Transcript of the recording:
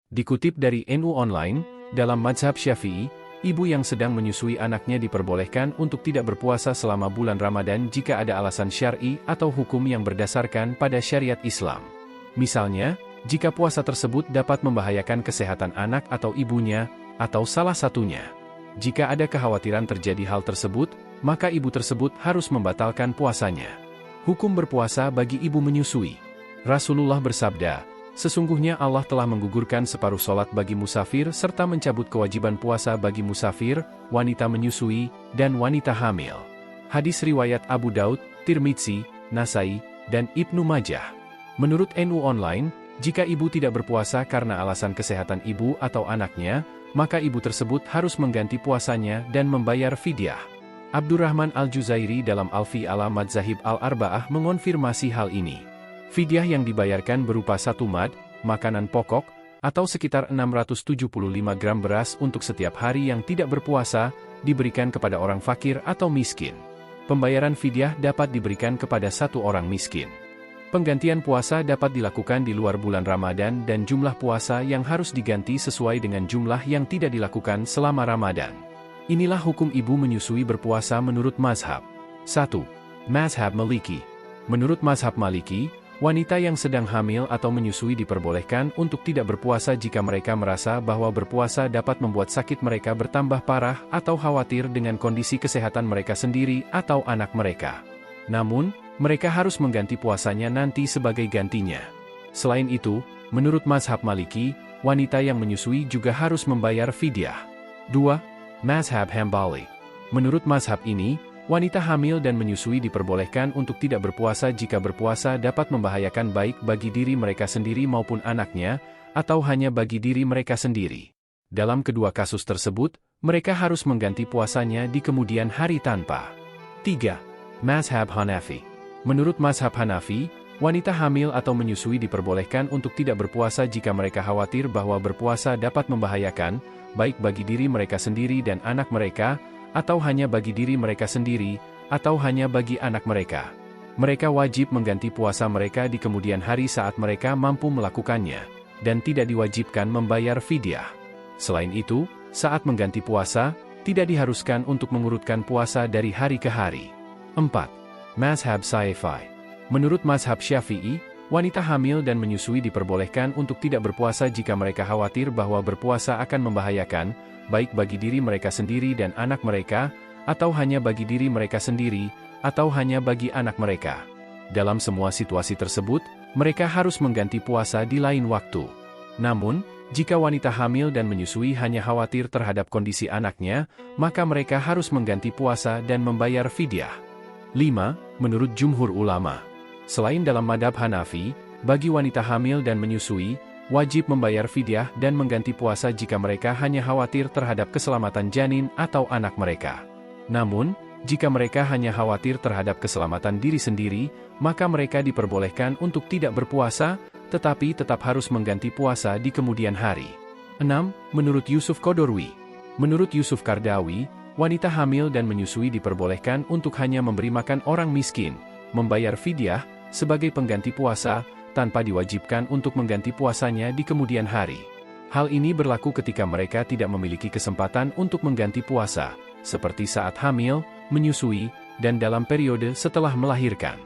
Dikutip dari NU Online, dalam mazhab Syafi'i, ibu yang sedang menyusui anaknya diperbolehkan untuk tidak berpuasa selama bulan Ramadan jika ada alasan syar'i atau hukum yang berdasarkan pada syariat Islam. Misalnya, jika puasa tersebut dapat membahayakan kesehatan anak atau ibunya, atau salah satunya. Jika ada kekhawatiran terjadi hal tersebut, maka ibu tersebut harus membatalkan puasanya. Hukum berpuasa bagi ibu menyusui. Rasulullah bersabda, sesungguhnya Allah telah menggugurkan separuh sholat bagi musafir serta mencabut kewajiban puasa bagi musafir, wanita menyusui, dan wanita hamil. Hadis riwayat Abu Daud, Tirmidzi, Nasai, dan Ibnu Majah. Menurut NU Online, jika ibu tidak berpuasa karena alasan kesehatan ibu atau anaknya, maka ibu tersebut harus mengganti puasanya dan membayar fidyah. Abdurrahman Al-Juzairi dalam Alfi ala Madzahib Al-Arba'ah mengonfirmasi hal ini. Fidyah yang dibayarkan berupa 1 mad, makanan pokok, atau sekitar 675 gram beras untuk setiap hari yang tidak berpuasa, diberikan kepada orang fakir atau miskin. Pembayaran fidyah dapat diberikan kepada 1 orang miskin. Penggantian puasa dapat dilakukan di luar bulan Ramadan dan jumlah puasa yang harus diganti sesuai dengan jumlah yang tidak dilakukan selama Ramadan. Inilah hukum ibu menyusui berpuasa menurut mazhab. 1. Mazhab Maliki. Menurut mazhab Maliki, wanita yang sedang hamil atau menyusui diperbolehkan untuk tidak berpuasa jika mereka merasa bahwa berpuasa dapat membuat sakit mereka bertambah parah atau khawatir dengan kondisi kesehatan mereka sendiri atau anak mereka. Namun, mereka harus mengganti puasanya nanti sebagai gantinya. Selain itu, menurut mazhab Maliki, wanita yang menyusui juga harus membayar fidyah. 2. Mazhab Hambali. Menurut mazhab ini, wanita hamil dan menyusui diperbolehkan untuk tidak berpuasa jika berpuasa dapat membahayakan baik bagi diri mereka sendiri maupun anaknya, atau hanya bagi diri mereka sendiri. Dalam kedua kasus tersebut, mereka harus mengganti puasanya di kemudian hari tanpa. 3. Mazhab Hanafi. Menurut mazhab Hanafi, wanita hamil atau menyusui diperbolehkan untuk tidak berpuasa jika mereka khawatir bahwa berpuasa dapat membahayakan, baik bagi diri mereka sendiri dan anak mereka, atau hanya bagi diri mereka sendiri, atau hanya bagi anak mereka. Mereka wajib mengganti puasa mereka di kemudian hari saat mereka mampu melakukannya, dan tidak diwajibkan membayar fidyah. Selain itu, saat mengganti puasa, tidak diharuskan untuk mengurutkan puasa dari hari ke hari. 4. Mazhab Syafi'i. Menurut mazhab Syafi'i, wanita hamil dan menyusui diperbolehkan untuk tidak berpuasa jika mereka khawatir bahwa berpuasa akan membahayakan, baik bagi diri mereka sendiri dan anak mereka, atau hanya bagi diri mereka sendiri, atau hanya bagi anak mereka. Dalam semua situasi tersebut, mereka harus mengganti puasa di lain waktu. Namun, jika wanita hamil dan menyusui hanya khawatir terhadap kondisi anaknya, maka mereka harus mengganti puasa dan membayar fidyah. 5. Menurut jumhur ulama. Selain dalam madhab Hanafi, bagi wanita hamil dan menyusui, wajib membayar fidyah dan mengganti puasa jika mereka hanya khawatir terhadap keselamatan janin atau anak mereka. Namun, jika mereka hanya khawatir terhadap keselamatan diri sendiri, maka mereka diperbolehkan untuk tidak berpuasa, tetapi tetap harus mengganti puasa di kemudian hari. 6. Menurut Yusuf Qadorwi. Menurut Yusuf Qardawi, wanita hamil dan menyusui diperbolehkan untuk hanya memberi makan orang miskin, membayar fidyah, sebagai pengganti puasa, tanpa diwajibkan untuk mengganti puasanya di kemudian hari. Hal ini berlaku ketika mereka tidak memiliki kesempatan untuk mengganti puasa, seperti saat hamil, menyusui, dan dalam periode setelah melahirkan.